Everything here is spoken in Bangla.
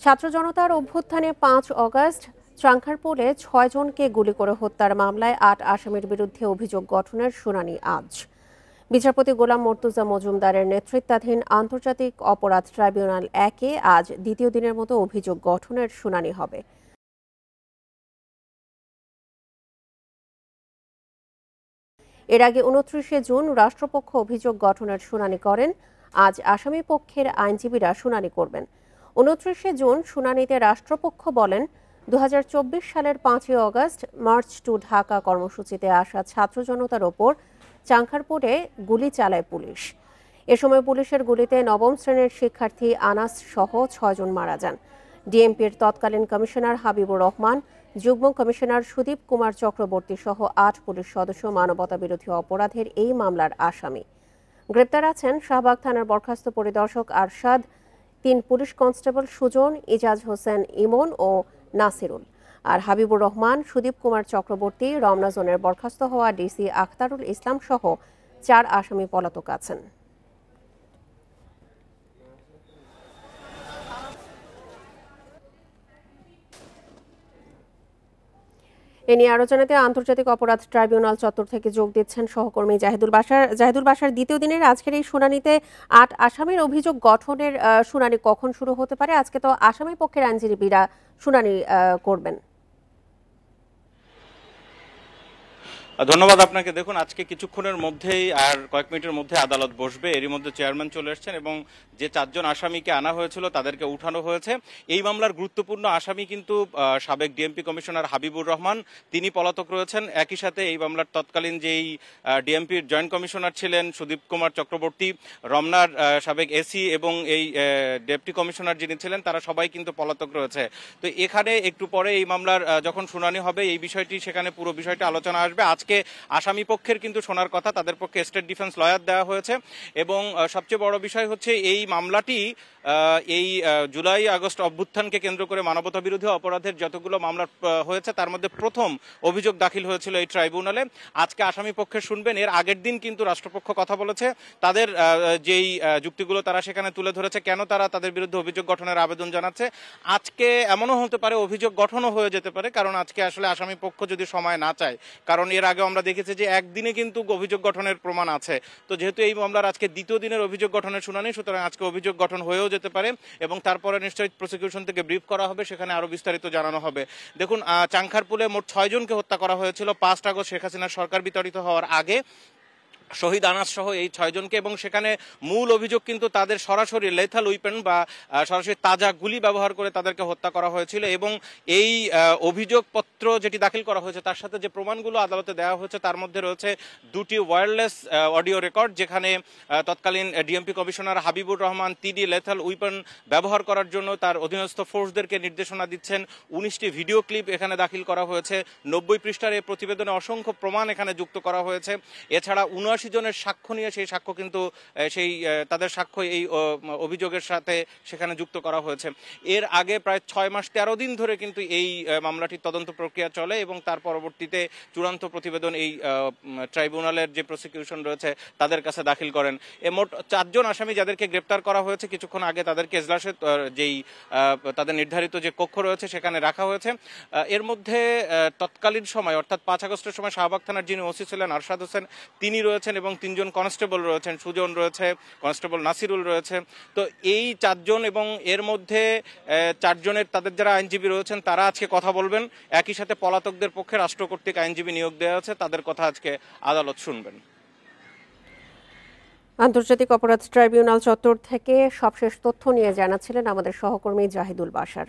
ছাত্র জনতার অভ্যুত্থানে ৫ অগস্ট চাংখারপুলে ৬ জনকে গুলি করে হত্যার মামলায় ৮ আসামির বিরুদ্ধে অভিযোগ গঠনের শুনানি আজ। বিচারপতি গোলাম মর্তুজা মজুমদারের নেতৃত্বাধীন আন্তর্জাতিক অপরাধ ট্রাইব্যুনাল ১-এ আজ দ্বিতীয় দিনের মতো অভিযোগ গঠনের শুনানি হবে। এর আগে ২৯শে জুন রাষ্ট্রপক্ষ অভিযোগ গঠনের শুনানি করেন। আজ আসামি পক্ষের আইনজীবীরা শুনানি করবেন। ২৯শে জুন শুনানিতে রাষ্ট্রপক্ষ বলেন, ২০২৪ সালের ৫ই অগস্ট মার্চ টু ঢাকা কর্মসূচিতে আসা ছাত্র জনতার ওপর চাংখারপুরে গুলি চালায় পুলিশ। এ সময় পুলিশের গুলিতে নবম শ্রেণীর শিক্ষার্থী আনাস সহ ৬ জন মারা যান। ডিএমপির তৎকালীন কমিশনার হাবিবুর রহমান, যুগ্ম কমিশনার সুদীপ কুমার চক্রবর্তী সহ ৮ পুলিশ সদস্য মানবতাবিরোধী অপরাধের এই মামলার আসামি। গ্রেপ্তার আছেন শাহবাগ থানার বরখাস্ত পরিদর্শক আরশাদ, ৩ পুলিশ কনস্টেবল সুজন, ইজাজ হোসেন ইমন ও নাসিরুল। আর হাবিবুর রহমান, সুদীপ কুমার চক্রবর্তী, রমনা জোনের বরখাস্ত হওয়া ডিসি আখতারুল ইসলাম সহ ৪ আসামি পলাতক আছেন। এ নিয়ে আরো জানাতে আন্তর্জাতিক অপরাধ ট্রাইব্যুনাল চত্বর থেকে যোগ দিচ্ছেন সহকর্মী জাহিদুল বাশার। দ্বিতীয় দিনের আজকের এই শুনানিতে ৮ আসামির অভিযোগ গঠনের শুনানি কখন শুরু হতে পারে? আজকে তো আসামি পক্ষের আইনজীবীরা শুনানি করবেন। ধন্যবাদ আপনাকে। দেখুন, আজকে কিছুক্ষণের মধ্যেই আর কয়েক মিনিটের মধ্যে আদালত বসবে। এরই মধ্যে চেয়ারম্যান চলে এসেছেন এবং যে ৪ জন আসামিকে আনা হয়েছিল তাদেরকে উঠানো হয়েছে। এই মামলার গুরুত্বপূর্ণ আসামি কিন্তু সাবেক ডিএমপি কমিশনার হাবিবুর রহমান, তিনি পলাতক রয়েছেন। একই সাথে এই মামলার তৎকালীন যেই ডিএমপির জয়েন্ট কমিশনার ছিলেন সুদীপ কুমার চক্রবর্তী, রমনার সাবেক এসি এবং এই ডেপুটি কমিশনার যিনি ছিলেন, তারা সবাই কিন্তু পলাতক রয়েছে। তো এখানে একটু পরে এই মামলার যখন শুনানি হবে এই বিষয়টি, সেখানে পুরো বিষয়টি আলোচনা আসবে। আজকে আসামি পক্ষের কিন্তু শোনার কথা, তাদের পক্ষে স্টেট ডিফেন্স লয়ার দেওয়া হয়েছে এবং সবচেয়ে বড় বিষয় হচ্ছে এই মামলাটি এই জুলাই আগস্ট অভ্যুত্থানকে কেন্দ্র করে মানবতা বিরোধী অপরাধের যতগুলো মামলা হয়েছে তার মধ্যে প্রথম অভিযোগ দাখিল হয়েছিল এই ট্রাইব্যুনালে। আজকে আসামি পক্ষে শুনবেন। এর আগের দিন কিন্তু রাষ্ট্রপক্ষ কথা বলেছে, তাদের যেই যুক্তিগুলো তারা সেখানে তুলে ধরেছে, কেন তারা তাদের বিরুদ্ধে অভিযোগ গঠনের আবেদন জানাচ্ছে। আজকে এমনও হতে পারে অভিযোগ গঠনও হয়ে যেতে পারে, কারণ আজকে আসলে আসামি পক্ষ যদি সময় না চায়, কারণ এর আগে আমরা দেখেছি যে একদিনে কিন্তু অভিযোগ গঠনের প্রমাণ আছে। তো যেহেতু এই মামলার আজকে দ্বিতীয় দিনের অভিযোগ গঠনের শুনানি, সুতরাং আজকে অভিযোগ গঠন হয়েও যেতে পারে এবং তারপরে নিশ্চয়ই প্রসিকিউশন থেকে ব্রিফ করা হবে, সেখানে আরো বিস্তারিত জানানো হবে। দেখুন, চাংখারপুলে মোট ৬ জনকে হত্যা করা হয়েছিল ৫ আগস্ট শেখ হাসিনার সরকার বিতাড়িত হওয়ার আগে, শহীদ আনাস সহ এই ৬ জনকে। এবং সেখানে মূল অভিযোগ কিন্তু তাদের সরাসরি লেথাল উইপেন বা সরাসরি তাজা গুলি ব্যবহার করে তাদেরকে হত্যা করা হয়েছিল। এবং এই অভিযোগপত্র যেটি দাখিল করা হয়েছে তার সাথে যে প্রমাণগুলো আদালতে দেওয়া হয়েছে তার মধ্যে রয়েছে ২টি ওয়্যারলেস অডিও রেকর্ড, যেখানে তৎকালীন ডিএমপি কমিশনার হাবিবুর রহমান তিনি লেথাল উইপেন ব্যবহার করার জন্য তার অধীনস্থ ফোর্সদেরকে নির্দেশনা দিচ্ছেন। ১৯টি ভিডিও ক্লিপ এখানে দাখিল করা হয়েছে। ৯০ পৃষ্ঠার এই প্রতিবেদনে অসংখ্য প্রমাণ এখানে যুক্ত করা হয়েছে। এছাড়া ৭৯ জনের সাক্ষ্য নিয়ে সেই সাক্ষ্য কিন্তু তাদের সাক্ষ্য এই অভিযোগের সাথে সেখানে যুক্ত করা হয়েছে। এর আগে প্রায় ৬ মাস ১৩ দিন ধরে কিন্তু এই মামলাটির তদন্ত প্রক্রিয়া চলে এবং তার পরবর্তীতে চূড়ান্ত প্রতিবেদন এই ট্রাইব্যুনালের যে প্রসিকিউশন রয়েছে তাদের কাছে দাখিল করেন। মোট ৪ জন আসামি যাদেরকে গ্রেপ্তার করা হয়েছে, কিছুক্ষণ আগে তাদেরকে এজলাসে যেই তাদের নির্ধারিত যে কক্ষ রয়েছে সেখানে রাখা হয়েছে। এর মধ্যে তৎকালীন সময় অর্থাৎ ৫ আগস্টের সময় শাহবাগ থানার যিনি ওসি ছিলেন আরশাদ হোসেন, তিনি রয়েছেন এবং ৩ জন কনস্টেবল রয়েছেন, সুজন রয়েছে, কনস্টেবল নাসিরুল রয়েছে। তো এই ৪ জন এবং এর মধ্যে ৪ জনের তাদের যারা আইনজীবী রয়েছেন তারা আজকে কথা বলবেন। একই সাথে পলাতকদের পক্ষে রাষ্ট্র কর্তৃক আইনজীবী নিয়োগ দেওয়া আছে, তাদের কথা আজকে আদালত শুনবেন। আন্তর্জাতিক অপরাধ ট্রাইব্যুনাল চত্বর থেকে সবশেষ তথ্য নিয়ে জানাচ্ছিলেন আমাদের সহকর্মী জাহিদুল বাশার।